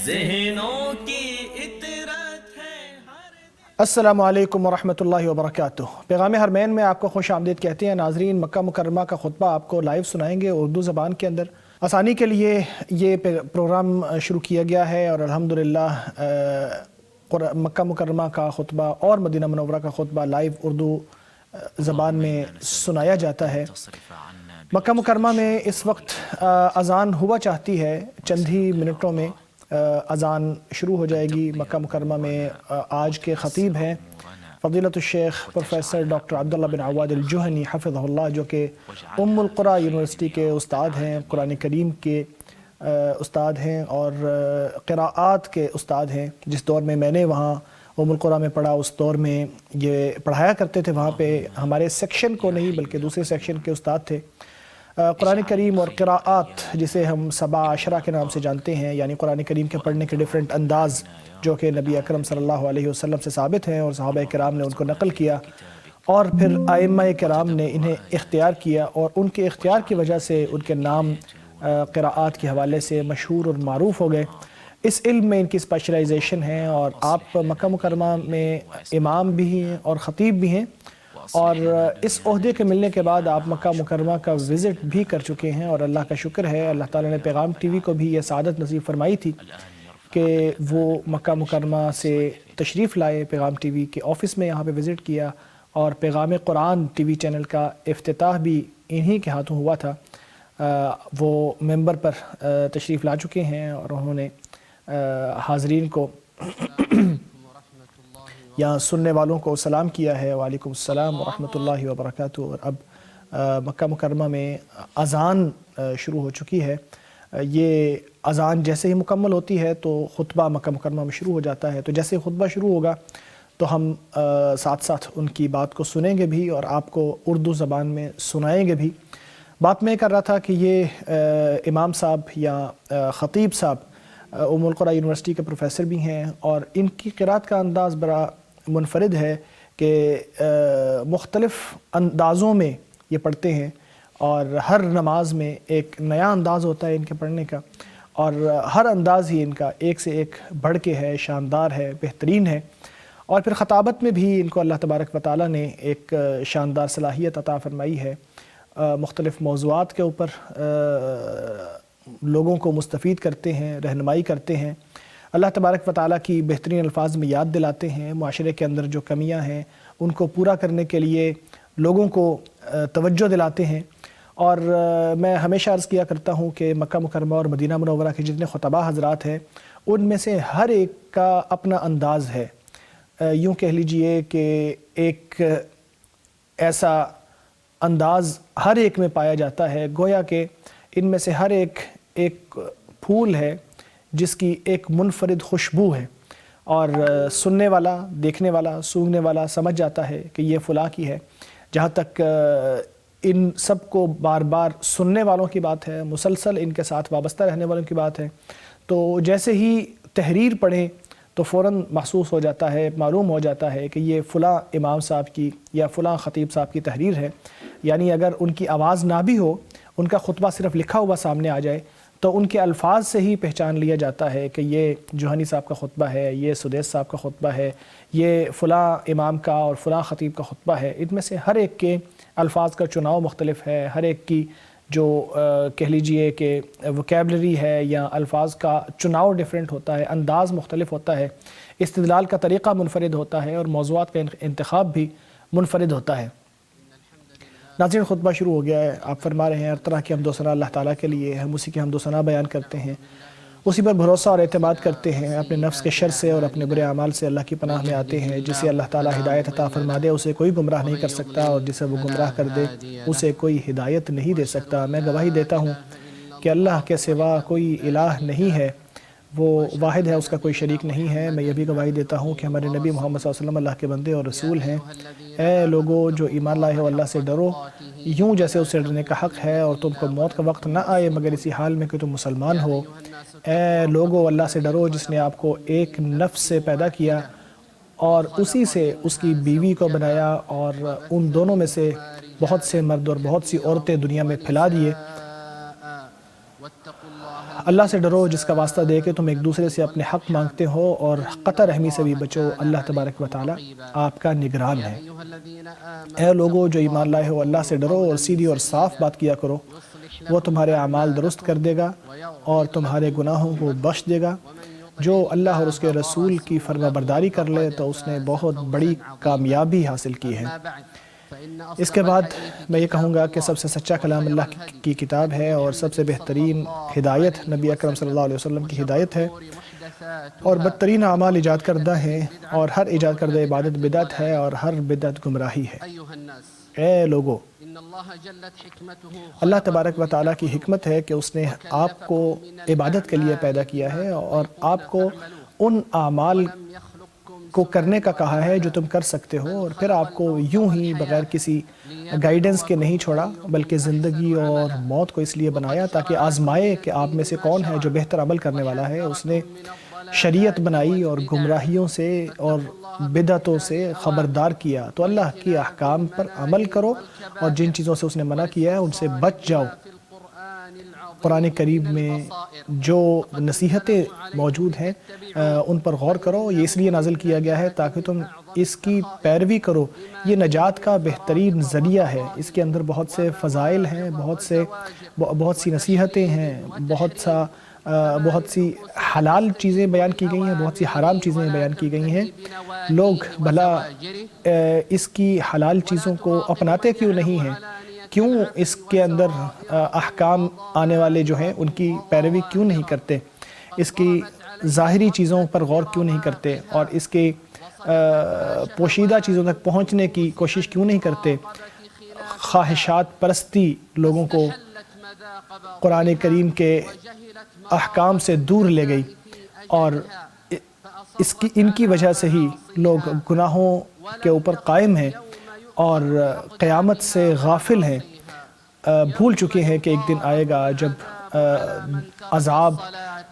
ذہنوں کی اطرت ہے السلام علیکم ورحمۃ اللہ وبرکاتہ۔ پیغام حرمین میں آپ کو خوش آمدید کہتے ہیں۔ ناظرین، مکہ مکرمہ کا خطبہ آپ کو لائیو سنائیں گے اردو زبان کے اندر۔ آسانی کے لیے یہ پروگرام شروع کیا گیا ہے اور الحمدللہ مکہ مکرمہ کا خطبہ اور مدینہ منورہ کا خطبہ لائیو اردو زبان میں سنایا جاتا ہے۔ مکہ مکرمہ میں اس وقت اذان ہوا چاہتی ہے، چند ہی منٹوں میں اذان شروع ہو جائے گی۔ مکہ مکرمہ میں آج کے خطیب ہیں فضیلت الشیخ پروفیسر ڈاکٹر عبداللہ بن عواد الجوہنی حفظہ اللہ، جو کہ ام القریٰ یونیورسٹی کے استاد ہیں، قرآن کریم کے استاد ہیں اور قراءات کے استاد ہیں۔ جس دور میں نے وہاں ام القریٰ میں پڑھا، اس دور میں یہ پڑھایا کرتے تھے۔ وہاں پہ ہمارے سیکشن کو نہیں بلکہ دوسرے سیکشن کے استاد تھے۔ قرآن کریم اور قراءات جسے ہم سبع عشرہ کے نام سے جانتے ہیں، یعنی قرآن کریم کے پڑھنے کے ڈیفرنٹ انداز جو کہ نبی اکرم صلی اللہ علیہ وسلم سے ثابت ہیں اور صحابہ کرام نے ان کو نقل کیا اور پھر ائمہ کرام نے انہیں اختیار کیا اور ان کے اختیار کی وجہ سے ان کے نام قراءات کے حوالے سے مشہور اور معروف ہو گئے۔ اس علم میں ان کی اسپیشلائزیشن ہے اور آپ مکہ مکرمہ میں امام بھی ہیں اور خطیب بھی ہیں، اور اس عہدے کے ملنے کے بعد آپ مکہ مکرمہ کا وزٹ بھی کر چکے ہیں، اور اللہ کا شکر ہے اللہ تعالیٰ نے پیغام ٹی وی کو بھی یہ سعادت نصیب فرمائی تھی کہ وہ مکہ مکرمہ سے تشریف لائے، پیغام ٹی وی کے آفس میں یہاں پہ وزٹ کیا، اور پیغام قرآن ٹی وی چینل کا افتتاح بھی انہی کے ہاتھوں ہوا تھا۔ وہ ممبر پر تشریف لا چکے ہیں اور انہوں نے حاضرین کو یہاں سننے والوں کو سلام کیا ہے۔ وعلیکم السلام ورحمۃ اللہ وبرکاتہ۔ اور اب مکہ مکرمہ میں اذان شروع ہو چکی ہے۔ یہ اذان جیسے ہی مکمل ہوتی ہے تو خطبہ مکہ مکرمہ میں شروع ہو جاتا ہے، تو جیسے خطبہ شروع ہوگا تو ہم ساتھ ساتھ ان کی بات کو سنیں گے بھی اور آپ کو اردو زبان میں سنائیں گے بھی۔ بات میں کر رہا تھا کہ یہ امام صاحب یا خطیب صاحب ام القریٰ یونیورسٹی کے پروفیسر بھی ہیں، اور ان کی قرات کا انداز بڑا منفرد ہے کہ مختلف اندازوں میں یہ پڑھتے ہیں، اور ہر نماز میں ایک نیا انداز ہوتا ہے ان کے پڑھنے کا، اور ہر انداز ہی ان کا ایک سے ایک بڑھ کے ہے، شاندار ہے، بہترین ہے۔ اور پھر خطابت میں بھی ان کو اللہ تبارک و تعالیٰ نے ایک شاندار صلاحیت عطا فرمائی ہے۔ مختلف موضوعات کے اوپر لوگوں کو مستفید کرتے ہیں، رہنمائی کرتے ہیں، اللہ تبارک و تعالیٰ کی بہترین الفاظ میں یاد دلاتے ہیں، معاشرے کے اندر جو کمیاں ہیں ان کو پورا کرنے کے لیے لوگوں کو توجہ دلاتے ہیں۔ اور میں ہمیشہ عرض کیا کرتا ہوں کہ مکہ مکرمہ اور مدینہ منورہ کے جتنے خطباء حضرات ہیں ان میں سے ہر ایک کا اپنا انداز ہے۔ یوں کہہ لیجئے کہ ایک ایسا انداز ہر ایک میں پایا جاتا ہے، گویا کہ ان میں سے ہر ایک پھول ہے جس کی ایک منفرد خوشبو ہے، اور سننے والا، دیکھنے والا، سونگھنے والا سمجھ جاتا ہے کہ یہ فلاں کی ہے۔ جہاں تک ان سب کو بار بار سننے والوں کی بات ہے، مسلسل ان کے ساتھ وابستہ رہنے والوں کی بات ہے، تو جیسے ہی تحریر پڑھیں تو فوراً محسوس ہو جاتا ہے، معلوم ہو جاتا ہے کہ یہ فلاں امام صاحب کی یا فلاں خطیب صاحب کی تحریر ہے۔ یعنی اگر ان کی آواز نہ بھی ہو، ان کا خطبہ صرف لکھا ہوا سامنے آ جائے تو ان کے الفاظ سے ہی پہچان لیا جاتا ہے کہ یہ جوہنی صاحب کا خطبہ ہے، یہ سدیس صاحب کا خطبہ ہے، یہ فلاں امام کا اور فلاں خطیب کا خطبہ ہے۔ ان میں سے ہر ایک کے الفاظ کا چناؤ مختلف ہے، ہر ایک کی جو کہہ لیجئے کہ وکیبلری ہے یا الفاظ کا چناؤ ڈیفرنٹ ہوتا ہے، انداز مختلف ہوتا ہے، استدلال کا طریقہ منفرد ہوتا ہے، اور موضوعات کا انتخاب بھی منفرد ہوتا ہے۔ ناظرین، خطبہ شروع ہو گیا ہے۔ آپ فرما رہے ہیں ہر طرح کی حمد و ثنا اللہ تعالیٰ کے لیے، ہم اسی کی حمد و ثنا بیان کرتے ہیں، اسی پر بھروسہ اور اعتماد کرتے ہیں، اپنے نفس کے شر سے اور اپنے برے اعمال سے اللہ کی پناہ میں آتے ہیں۔ جسے اللہ تعالیٰ ہدایت عطا فرما دے اسے کوئی گمراہ نہیں کر سکتا، اور جسے وہ گمراہ کر دے اسے کوئی ہدایت نہیں دے سکتا۔ میں گواہی دیتا ہوں کہ اللہ کے سوا کوئی الہ نہیں ہے، وہ واحد ہے، اس کا کوئی شریک نہیں ہے۔ میں یہ بھی گواہی دیتا ہوں کہ ہمارے نبی محمد صلی اللہ علیہ وسلم اللہ کے بندے اور رسول ہیں۔ اے لوگو جو ایمان لائے ہو اللہ سے ڈرو، یوں جیسے اس سے ڈرنے کا حق ہے، اور تم کو موت کا وقت نہ آئے مگر اسی حال میں کہ تم مسلمان ہو۔ اے لوگو اللہ سے ڈرو جس نے آپ کو ایک نفس سے پیدا کیا اور اسی سے اس کی بیوی کو بنایا، اور ان دونوں میں سے بہت سے مرد اور بہت سی عورتیں دنیا میں پھیلا دیے۔ اللہ سے ڈرو جس کا واسطہ دے کے تم ایک دوسرے سے اپنے حق مانگتے ہو، اور قطع رحمی سے بھی بچو، اللہ تبارک و تعالی آپ کا نگران ہے۔ اے لوگو جو ایمان لائے ہو، اللہ سے ڈرو اور سیدھی اور صاف بات کیا کرو، وہ تمہارے اعمال درست کر دے گا اور تمہارے گناہوں کو بخش دے گا۔ جو اللہ اور اس کے رسول کی فرما برداری کر لے تو اس نے بہت بڑی کامیابی حاصل کی ہے۔ اس کے بعد میں یہ کہوں گا کہ سب سے سچا کلام اللہ کی کتاب ہے، اور سب سے بہترین ہدایت نبی اکرم صلی اللہ علیہ وسلم کی ہدایت ہے، اور بدترین اعمال ایجاد کردہ ہیں، اور ہر ایجاد کردہ عبادت بدعت ہے، اور ہر بدعت گمراہی ہے۔ اے لوگو، اللہ تبارک و تعالیٰ کی حکمت ہے کہ اس نے آپ کو عبادت کے لیے پیدا کیا ہے، اور آپ کو ان اعمال کو کرنے کا کہا ہے جو تم کر سکتے ہو، اور پھر آپ کو یوں ہی بغیر کسی گائیڈنس کے نہیں چھوڑا، بلکہ زندگی اور موت کو اس لیے بنایا تاکہ آزمائے کہ آپ میں سے کون ہے جو بہتر عمل کرنے والا ہے۔ اس نے شریعت بنائی اور گمراہیوں سے اور بدعتوں سے خبردار کیا، تو اللہ کی احکام پر عمل کرو، اور جن چیزوں سے اس نے منع کیا ہے ان سے بچ جاؤ۔ قرآن کریم میں جو نصیحتیں موجود ہیں ان پر غور کرو، یہ اس لیے نازل کیا گیا ہے تاکہ تم اس کی پیروی کرو۔ یہ نجات کا بہترین ذریعہ ہے، اس کے اندر بہت سے فضائل ہیں، بہت سی نصیحتیں ہیں، بہت سی حلال چیزیں بیان کی گئی ہیں، بہت سی حرام چیزیں بیان کی گئی ہیں۔ لوگ بھلا اس کی حلال چیزوں کو اپناتے کیوں نہیں ہیں؟ کیوں اس کے اندر احکام آنے والے جو ہیں ان کی پیروی کیوں نہیں کرتے؟ اس کی ظاہری چیزوں پر غور کیوں نہیں کرتے، اور اس کے پوشیدہ چیزوں تک پہنچنے کی کوشش کیوں نہیں کرتے؟ خواہشات پرستی لوگوں کو قرآن کریم کے احکام سے دور لے گئی، اور ان کی وجہ سے ہی لوگ گناہوں کے اوپر قائم ہیں اور قیامت سے غافل ہیں، بھول چکے ہیں کہ ایک دن آئے گا جب عذاب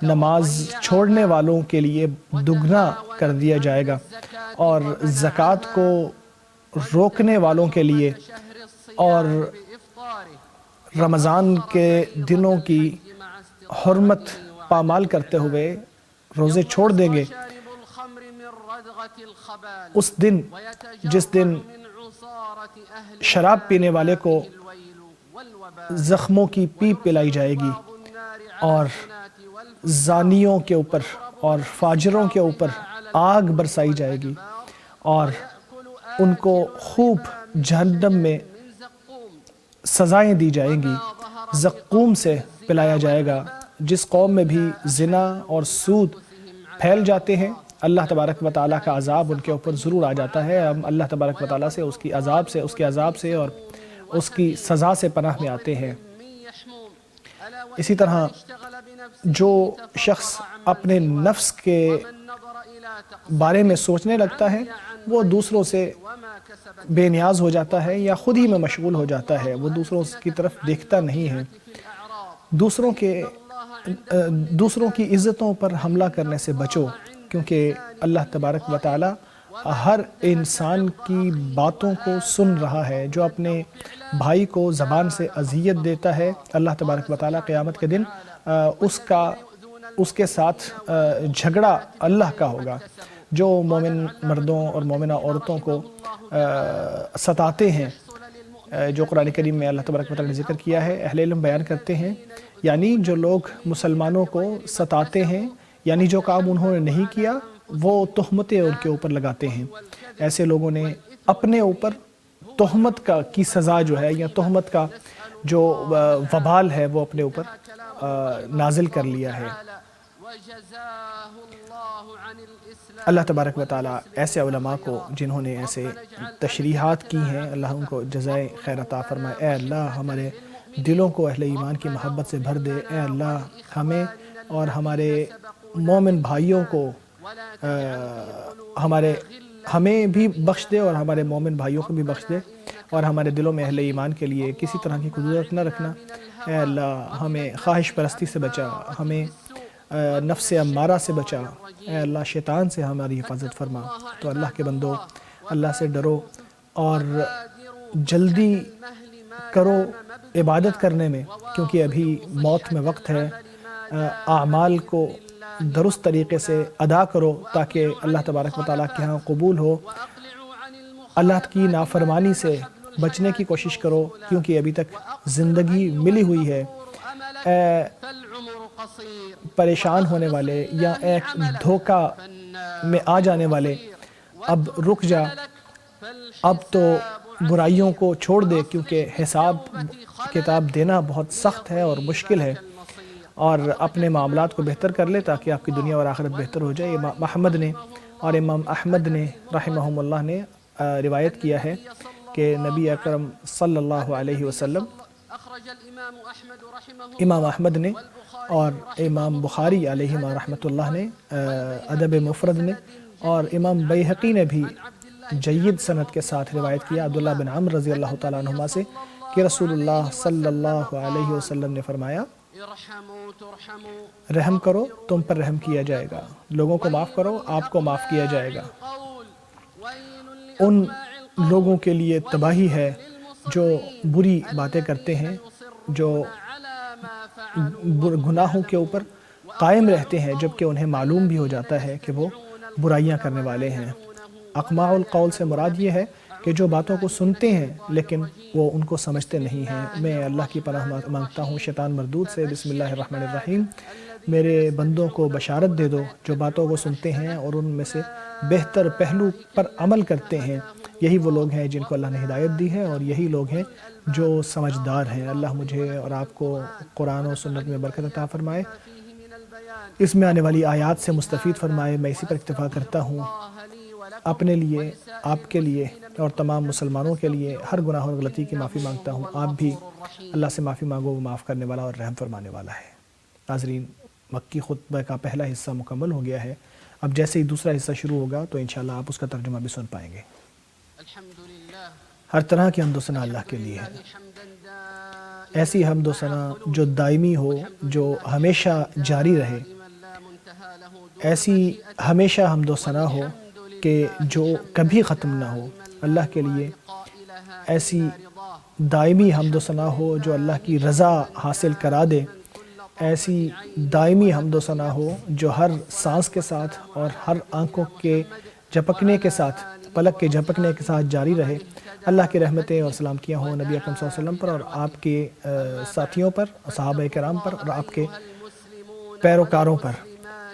نماز چھوڑنے والوں کے لیے دگنا کر دیا جائے گا، اور زکوٰۃ کو روکنے والوں کے لیے اور رمضان کے دنوں کی حرمت پامال کرتے ہوئے روزے چھوڑ دیں گے۔ اس دن جس دن شراب پینے والے کو زخموں کی پیپ پلائی جائے گی، اور زانیوں کے اوپر اور فاجروں کے اوپر آگ برسائی جائے گی، اور ان کو خوب جہنم میں سزائیں دی جائیں گی، زقوم سے پلایا جائے گا۔ جس قوم میں بھی زنا اور سود پھیل جاتے ہیں، اللہ تبارک و تعالیٰ کا عذاب ان کے اوپر ضرور آ جاتا ہے۔ ہم اللہ تبارک و تعالیٰ سے اس کے عذاب سے اور اس کی سزا سے پناہ میں آتے ہیں۔ اسی طرح جو شخص اپنے نفس کے بارے میں سوچنے لگتا ہے وہ دوسروں سے بے نیاز ہو جاتا ہے یا خود ہی میں مشغول ہو جاتا ہے، وہ دوسروں کی طرف دیکھتا نہیں ہے۔ دوسروں کی عزتوں پر حملہ کرنے سے بچو، کیونکہ اللہ تبارک و تعالی ہر انسان کی باتوں کو سن رہا ہے۔ جو اپنے بھائی کو زبان سے اذیت دیتا ہے، اللہ تبارک و تعالی قیامت کے دن اس کے ساتھ جھگڑا اللہ کا ہوگا۔ جو مومن مردوں اور مومنہ عورتوں کو ستاتے ہیں، جو قرآن کریم میں اللہ تبارک و تعالی نے ذکر کیا ہے، اہل علم بیان کرتے ہیں، یعنی جو لوگ مسلمانوں کو ستاتے ہیں، یعنی جو کام انہوں نے نہیں کیا وہ تہمتیں ان کے اوپر لگاتے ہیں۔ ایسے لوگوں نے اپنے اوپر تہمت کی سزا جو ہے، یا تہمت کا جو وبال ہے وہ اپنے اوپر نازل کر لیا ہے۔ اللہ تبارک و تعالیٰ ایسے علماء کو جنہوں نے ایسے تشریحات کی ہیں، اللہ ان کو جزائے خیر عطا فرمائے۔ اے اللہ ہمارے دلوں کو اہل ایمان کی محبت سے بھر دے۔ اے اللہ ہمیں اور ہمارے مومن بھائیوں کو ہمیں بھی بخش دے اور ہمارے مومن بھائیوں کو بھی بخش دے، اور ہمارے دلوں میں اہل ایمان کے لیے کسی طرح کی قدرت نہ رکھنا۔ اے اللہ ہمیں خواہش پرستی سے بچا، ہمیں نفس امارہ سے بچا۔ اے اللہ شیطان سے ہماری حفاظت فرما۔ تو اللہ کے بندو، اللہ سے ڈرو اور جلدی کرو عبادت کرنے میں، کیونکہ ابھی موت میں وقت ہے، اعمال کو درست طریقے سے ادا کرو تاکہ اللہ تبارک و تعالیٰ کے ہاں قبول ہو۔ اللہ کی نافرمانی سے بچنے کی کوشش کرو کیونکہ ابھی تک زندگی ملی ہوئی ہے۔ اے پریشان ہونے والے یا ایک دھوکہ میں آ جانے والے، اب رک جا، اب تو برائیوں کو چھوڑ دے کیونکہ حساب کتاب دینا بہت سخت ہے اور مشکل ہے، اور اپنے معاملات کو بہتر کر لے تاکہ آپ کی دنیا اور آخرت بہتر ہو جائے۔ امام محمد نے اور امام احمد نے رحمہم اللہ نے روایت کیا ہے کہ نبی اکرم صلی اللہ علیہ وسلم، امام احمد نے اور امام بخاری علیہما رحمۃ اللہ نے ادب مفرد نے، اور امام بیہقی نے بھی جید سند کے ساتھ روایت کیا عبداللہ بن عمرو رضی اللہ تعالیٰ عنہما سے کہ رسول اللہ صلی اللہ علیہ وسلم نے فرمایا، رحم کرو تم پر رحم کیا جائے گا، لوگوں کو معاف کرو آپ کو معاف کیا جائے گا۔ ان لوگوں کے لیے تباہی ہے جو بری باتیں کرتے ہیں، جو گناہوں کے اوپر قائم رہتے ہیں جبکہ انہیں معلوم بھی ہو جاتا ہے کہ وہ برائیاں کرنے والے ہیں۔ اقماع القول سے مراد یہ ہے کہ جو باتوں کو سنتے ہیں لیکن وہ ان کو سمجھتے نہیں ہیں۔ میں اللہ کی پناہ مانگتا ہوں شیطان مردود سے۔ بسم اللہ الرحمن الرحیم۔ میرے بندوں کو بشارت دے دو جو باتوں کو سنتے ہیں اور ان میں سے بہتر پہلو پر عمل کرتے ہیں، یہی وہ لوگ ہیں جن کو اللہ نے ہدایت دی ہے اور یہی لوگ ہیں جو سمجھدار ہیں۔ اللہ مجھے اور آپ کو قرآن و سنت میں برکت عطا فرمائے، اس میں آنے والی آیات سے مستفید فرمائے۔ میں اسی پر اکتفا کرتا ہوں، اپنے لیے، آپ کے لیے اور تمام مسلمانوں کے لیے ہر گناہ اور غلطی کی معافی مانگتا ہوں۔ آپ بھی اللہ سے معافی مانگو، وہ معاف کرنے والا اور رحم فرمانے والا ہے۔ ناظرین، مکی خطبہ کا پہلا حصہ مکمل ہو گیا ہے، اب جیسے ہی دوسرا حصہ شروع ہوگا تو انشاءاللہ آپ اس کا ترجمہ بھی سن پائیں گے۔ ہر طرح کی حمد و ثنا اللہ کے لیے ہے، ایسی حمد و ثنا جو دائمی ہو، جو ہمیشہ جاری رہے، ایسی ہمیشہ حمد و ثنا ہو کہ جو کبھی ختم نہ ہو اللہ کے لیے، ایسی دائمی حمد و ثنا ہو جو اللہ کی رضا حاصل کرا دے، ایسی دائمی حمد و ثنا ہو جو ہر سانس کے ساتھ اور ہر آنکھوں کے جھپکنے کے ساتھ، پلک کے جھپکنے کے ساتھ جاری رہے۔ اللہ کی رحمتیں اور سلامتیاں ہوں نبی اکرم صلی اللہ علیہ وسلم پر اور آپ کے ساتھیوں پر، صحابہ کرام پر اور آپ کے پیروکاروں پر۔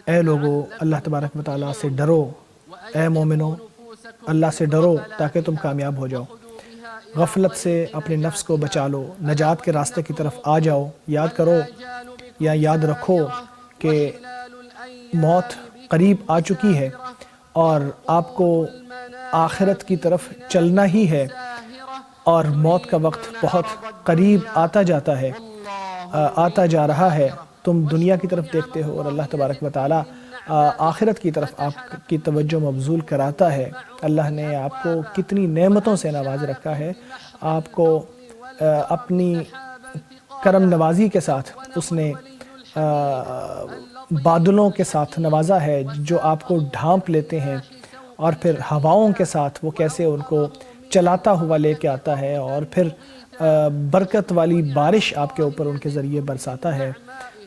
اے لوگو، اللہ تبارک و تعالیٰ سے ڈرو، اے مومنو اللہ سے ڈرو تاکہ تم کامیاب ہو جاؤ۔ غفلت سے اپنے نفس کو بچا لو، نجات کے راستے کی طرف آ جاؤ۔ یاد کرو یا یاد رکھو کہ موت قریب آ چکی ہے اور آپ کو آخرت کی طرف چلنا ہی ہے، اور موت کا وقت بہت قریب آتا جاتا ہے، آتا جا رہا ہے۔ تم دنیا کی طرف دیکھتے ہو اور اللہ تبارک و تعالیٰ آخرت کی طرف آپ کی توجہ مبذول کراتا ہے۔ اللہ نے آپ کو کتنی نعمتوں سے نواز رکھا ہے، آپ کو اپنی کرم نوازی کے ساتھ اس نے بادلوں کے ساتھ نوازا ہے جو آپ کو ڈھانپ لیتے ہیں، اور پھر ہواؤں کے ساتھ وہ کیسے ان کو چلاتا ہوا لے کے آتا ہے، اور پھر برکت والی بارش آپ کے اوپر ان کے ذریعے برساتا ہے۔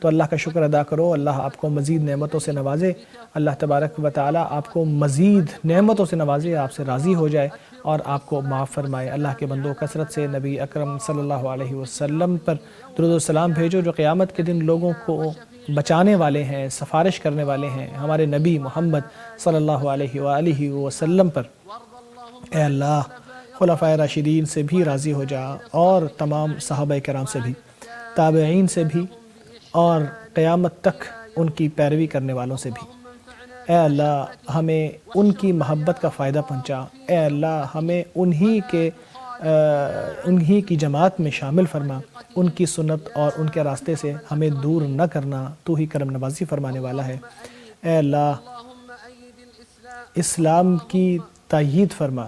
تو اللہ کا شکر ادا کرو، اللہ آپ کو مزید نعمتوں سے نوازے، اللہ تبارک و تعالیٰ آپ کو مزید نعمتوں سے نوازے، آپ سے راضی ہو جائے اور آپ کو معاف فرمائے۔ اللہ کے بندوں، کثرت سے نبی اکرم صلی اللہ علیہ وسلم پر درود و سلام بھیجو جو قیامت کے دن لوگوں کو بچانے والے ہیں، سفارش کرنے والے ہیں، ہمارے نبی محمد صلی اللہ علیہ وآلہ وسلم پر۔ اے اللہ، خلفائے راشدین سے بھی راضی ہو جا، اور تمام صحابہ کرام سے بھی، تابعین سے بھی، اور قیامت تک ان کی پیروی کرنے والوں سے بھی۔ اے اللہ، ہمیں ان کی محبت کا فائدہ پہنچا۔ اے اللہ، ہمیں انہی کی جماعت میں شامل فرما، ان کی سنت اور ان کے راستے سے ہمیں دور نہ کرنا، تو ہی کرم نوازی فرمانے والا ہے۔ اے اللہ، اسلام کی تائید فرما۔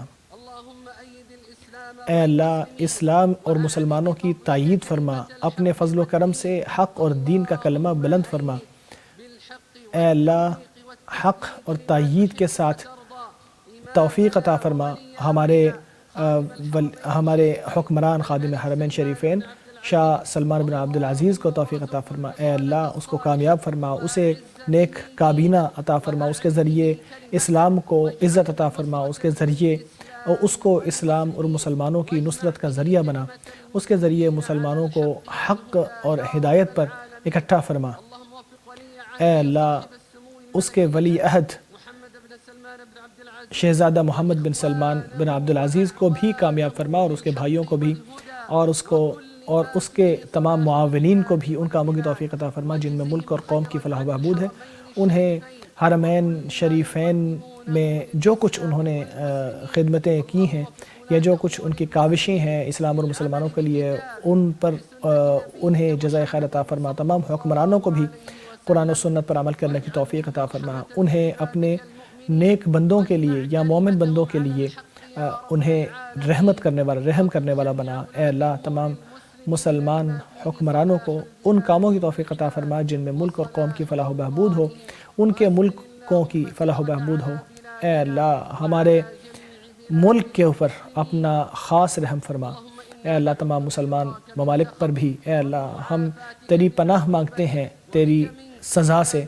اے اللہ، اسلام اور مسلمانوں کی تائید فرما، اپنے فضل و کرم سے حق اور دین کا کلمہ بلند فرما۔ اے اللہ، حق اور تائید کے ساتھ توفیق عطا فرما ہمارے حکمران خادم حرمین شریفین شاہ سلمان بن عبدالعزیز کو توفیق عطا فرما، اے اللہ اس کو کامیاب فرما، اسے نیک کابینہ عطا فرما، اس کے ذریعے اسلام کو عزت عطا فرما، اس کے ذریعے اس کو اسلام اور مسلمانوں کی نصرت کا ذریعہ بنا، اس کے ذریعے مسلمانوں کو حق اور ہدایت پر اکٹھا فرما۔ اے اللہ اس کے ولی عہد شہزادہ محمد بن سلمان بن عبدالعزیز کو بھی کامیاب فرما، اور اس کے بھائیوں کو بھی، اور اس کے تمام معاونین کو بھی ان کاموں کی توفیق عطا فرما جن میں ملک اور قوم کی فلاح و بہبود ہے۔ انہیں حرمین شریفین میں جو کچھ انہوں نے خدمتیں کی ہیں یا جو کچھ ان کی کاوشیں ہیں اسلام اور مسلمانوں کے لیے، ان پر انہیں جزائے خیر عطا فرما۔ تمام حکمرانوں کو بھی قرآن و سنت پر عمل کرنے کی توفیق عطا فرما، انہیں اپنے نیک بندوں کے لیے یا مومن بندوں کے لیے انہیں رحم کرنے والا بنا۔ اے اللہ تمام مسلمان حکمرانوں کو ان کاموں کی توفیق عطا فرما جن میں ملک اور قوم کی فلاح و بہبود ہو، ان کے ملکوں کی فلاح و بہبود ہو۔ اے اللہ ہمارے ملک کے اوپر اپنا خاص رحم فرما۔ اے اللہ تمام مسلمان ممالک پر بھی، اے اللہ ہم تیری پناہ مانگتے ہیں تیری سزا سے،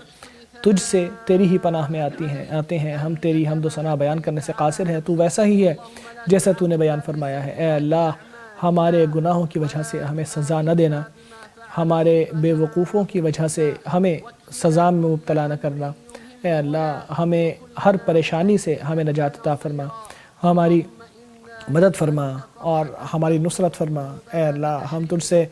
تجھ سے تیری ہی پناہ میں آتے ہیں، ہم تیری حمد و ثنا بیان کرنے سے قاصر ہیں، تو ویسا ہی ہے جیسا تو نے بیان فرمایا ہے۔ اے اللہ ہمارے گناہوں کی وجہ سے ہمیں سزا نہ دینا، ہمارے بے وقوفوں کی وجہ سے ہمیں سزا میں مبتلا نہ کرنا۔ اے اللہ ہمیں ہر پریشانی سے ہمیں نجات عطا فرما، ہماری مدد فرما اور ہماری نصرت فرما۔ اے اللہ ہم تجھ سے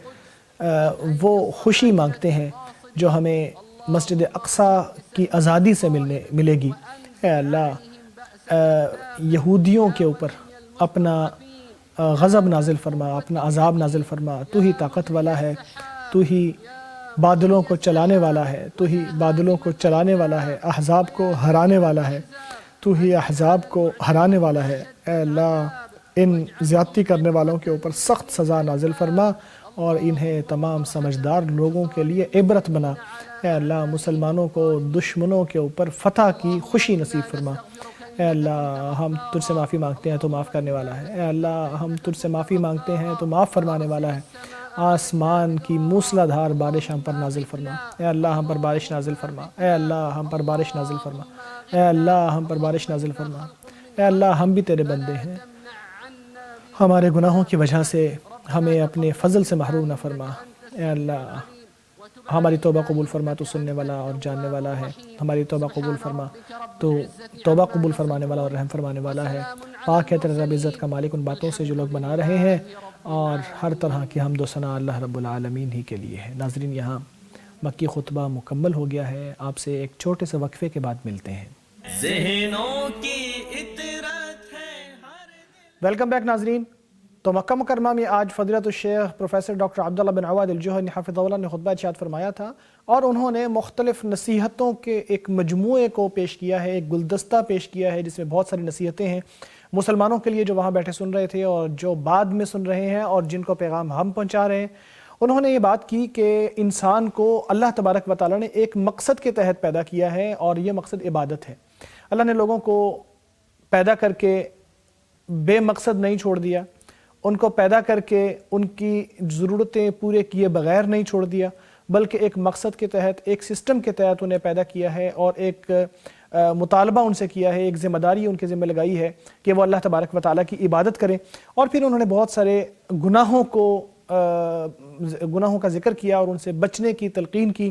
وہ خوشی مانگتے ہیں جو ہمیں مسجد اقصیٰ کی آزادی سے ملے گی۔ اے اللہ یہودیوں کے اوپر اپنا غضب نازل فرما، اپنا عذاب نازل فرما۔ تو ہی طاقت والا ہے، تو ہی بادلوں کو چلانے والا ہے، تو ہی بادلوں کو چلانے والا ہے، احزاب کو ہرانے والا ہے، تو ہی احزاب کو ہرانے والا ہے۔ اے اللہ ان زیادتی کرنے والوں کے اوپر سخت سزا نازل فرما اور انہیں تمام سمجھدار لوگوں کے لیے عبرت بنا۔ اے اللہ مسلمانوں کو دشمنوں کے اوپر فتح کی خوشی نصیب فرما۔ اے اللہ ہم تجھ سے معافی مانگتے ہیں تو معاف کرنے والا ہے۔ اے اللہ ہم تجھ سے معافی مانگتے ہیں تو معاف فرمانے والا ہے۔ آسمان کی موسلا دھار بارش ہم پر نازل فرما۔ اے اللہ ہم پر بارش نازل فرما۔ اے اللہ ہم پر بارش نازل فرما۔ اے اللہ ہم پر بارش نازل فرما۔ اے اللہ ہم بھی تیرے بندے ہیں، ہمارے گناہوں کی وجہ سے ہمیں اپنے فضل سے محروم نہ فرما۔ اے اللہ ہماری توبہ قبول فرما، تو سننے والا اور جاننے والا ہے۔ ہماری توبہ قبول فرما، تو توبہ قبول فرمانے والا اور رحم فرمانے والا ہے۔ پاک ہے تیرا رب عزت کا مالک ان باتوں سے جو لوگ بنا رہے ہیں، اور ہر طرح کی حمد و ثنا اللہ رب العالمین ہی کے لیے ہے۔ ناظرین یہاں مکی خطبہ مکمل ہو گیا ہے، آپ سے ایک چھوٹے سے وقفے کے بعد ملتے ہیں۔ ذہنوں کی اطرت ہے ویلکم بیک ناظرین۔ تو مکہ مکرمہ میں آج فضیلت الشیخ پروفیسر ڈاکٹر عبداللہ بن عواد الجوہنی حفظہ اللہ نے خطبہ ارشاد فرمایا تھا، اور انہوں نے مختلف نصیحتوں کے ایک مجموعے کو پیش کیا ہے، ایک گلدستہ پیش کیا ہے جس میں بہت ساری نصیحتیں ہیں مسلمانوں کے لیے جو وہاں بیٹھے سن رہے تھے اور جو بعد میں سن رہے ہیں اور جن کو پیغام ہم پہنچا رہے ہیں۔ انہوں نے یہ بات کی کہ انسان کو اللہ تبارک و تعالیٰ نے ایک مقصد کے تحت پیدا کیا ہے، اور یہ مقصد عبادت ہے۔ اللہ نے لوگوں کو پیدا کر کے بے مقصد نہیں چھوڑ دیا، ان کو پیدا کر کے ان کی ضرورتیں پورے کیے بغیر نہیں چھوڑ دیا، بلکہ ایک مقصد کے تحت، ایک سسٹم کے تحت انہیں پیدا کیا ہے، اور ایک مطالبہ ان سے کیا ہے، ایک ذمہ داری ان کے ذمہ لگائی ہے کہ وہ اللہ تبارک و تعالیٰ کی عبادت کریں۔ اور پھر انہوں نے بہت سارے گناہوں کا ذکر کیا اور ان سے بچنے کی تلقین کی،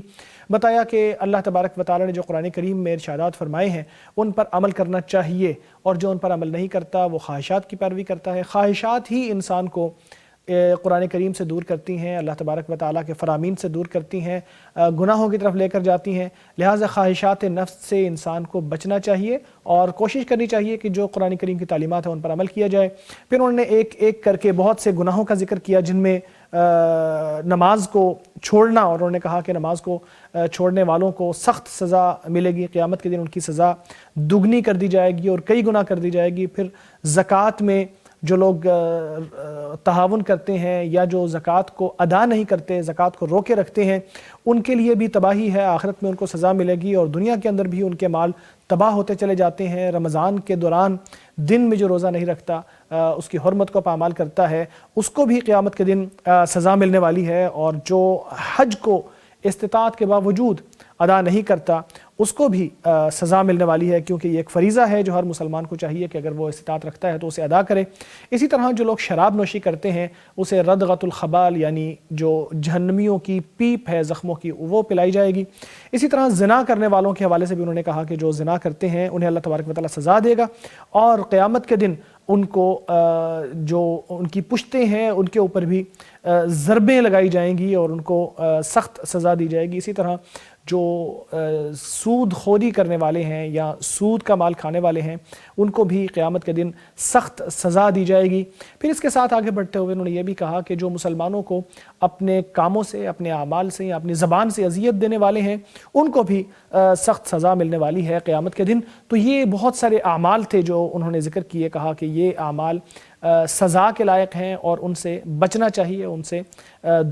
بتایا کہ اللہ تبارک و تعالیٰ نے جو قرآن کریم میں ارشادات فرمائے ہیں ان پر عمل کرنا چاہیے، اور جو ان پر عمل نہیں کرتا وہ خواہشات کی پیروی کرتا ہے۔ خواہشات ہی انسان کو قرآن کریم سے دور کرتی ہیں، اللہ تبارک و تعالیٰ کے فرامین سے دور کرتی ہیں، گناہوں کی طرف لے کر جاتی ہیں۔ لہٰذا خواہشات نفس سے انسان کو بچنا چاہیے اور کوشش کرنی چاہیے کہ جو قرآن کریم کی تعلیمات ہیں ان پر عمل کیا جائے۔ پھر انہوں نے ایک ایک کر کے بہت سے گناہوں کا ذکر کیا جن میں نماز کو چھوڑنا، اور انہوں نے کہا کہ نماز کو چھوڑنے والوں کو سخت سزا ملے گی، قیامت کے دن ان کی سزا دگنی کر دی جائے گی اور کئی گنا کر دی جائے گی۔ پھر زکوٰۃ میں جو لوگ تعاون کرتے ہیں یا جو زکوٰۃ کو ادا نہیں کرتے، زکوٰۃ کو روکے رکھتے ہیں، ان کے لیے بھی تباہی ہے، آخرت میں ان کو سزا ملے گی، اور دنیا کے اندر بھی ان کے مال تباہ ہوتے چلے جاتے ہیں۔ رمضان کے دوران دن میں جو روزہ نہیں رکھتا، اس کی حرمت کو پامال کرتا ہے، اس کو بھی قیامت کے دن سزا ملنے والی ہے، اور جو حج کو استطاعت کے باوجود ادا نہیں کرتا اس کو بھی سزا ملنے والی ہے، کیونکہ یہ ایک فریضہ ہے جو ہر مسلمان کو چاہیے کہ اگر وہ استطاعت رکھتا ہے تو اسے ادا کرے۔ اسی طرح جو لوگ شراب نوشی کرتے ہیں اسے ردغۃ الخبال یعنی جو جہنمیوں کی پیپ ہے زخموں کی وہ پلائی جائے گی۔ اسی طرح زنا کرنے والوں کے حوالے سے بھی انہوں نے کہا کہ جو زنا کرتے ہیں انہیں اللہ تبارک و تعالیٰ سزا دے گا، اور قیامت کے دن ان کو جو ان کی پشتیں ہیں ان کے اوپر بھی ضربیں لگائی جائیں گی اور ان کو سخت سزا دی جائے گی۔ اسی طرح جو سود خوری کرنے والے ہیں یا سود کا مال کھانے والے ہیں ان کو بھی قیامت کے دن سخت سزا دی جائے گی۔ پھر اس کے ساتھ آگے بڑھتے ہوئے انہوں نے یہ بھی کہا کہ جو مسلمانوں کو اپنے کاموں سے، اپنے اعمال سے یا اپنی زبان سے اذیت دینے والے ہیں ان کو بھی سخت سزا ملنے والی ہے قیامت کے دن۔ تو یہ بہت سارے اعمال تھے جو انہوں نے ذکر کیے، کہا کہ یہ اعمال سزا کے لائق ہیں اور ان سے بچنا چاہیے، ان سے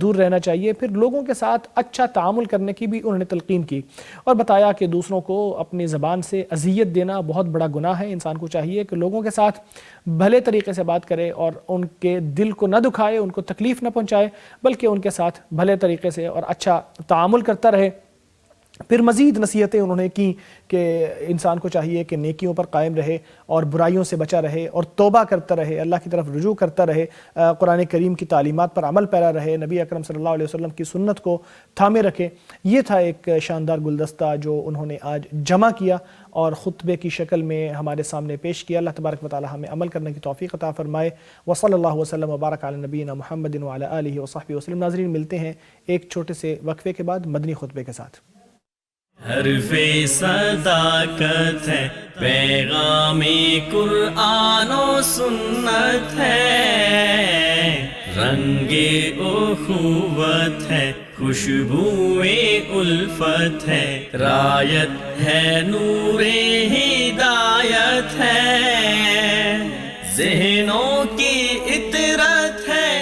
دور رہنا چاہیے۔ پھر لوگوں کے ساتھ اچھا تعامل کرنے کی بھی انہوں نے تلقین کی اور بتایا کہ دوسروں کو اپنی زبان سے اذیت دینا بہت بڑا گناہ ہے۔ انسان کو چاہیے کہ لوگوں کے ساتھ بھلے طریقے سے بات کرے اور ان کے دل کو نہ دکھائے، ان کو تکلیف نہ پہنچائے، بلکہ ان کے ساتھ بھلے طریقے سے اور اچھا تعامل کرتا رہے۔ پھر مزید نصیحتیں انہوں نے کی کہ انسان کو چاہیے کہ نیکیوں پر قائم رہے اور برائیوں سے بچا رہے اور توبہ کرتا رہے، اللہ کی طرف رجوع کرتا رہے، قرآن کریم کی تعلیمات پر عمل پیرا رہے، نبی اکرم صلی اللہ علیہ وسلم کی سنت کو تھامے رکھے۔ یہ تھا ایک شاندار گلدستہ جو انہوں نے آج جمع کیا اور خطبے کی شکل میں ہمارے سامنے پیش کیا۔ اللہ تبارک و تعالی ہمیں عمل کرنے کی توفیق عطا فرمائے۔ وصلی اللہ وسلم وبارک علی نبینا محمد وعلی آلہ وصحبہ وسلم۔ ناظرین، ملتے ہیں ایک چھوٹے سے وقفے کے بعد مدنی خطبے کے ساتھ۔ حرف صداقت ہے، پیغام قرآن و سنت ہے، رنگ اخوت ہے، خوشبو الفت ہے، رایت ہے، نور ہدایت ہے، ذہنوں کی اطرت ہے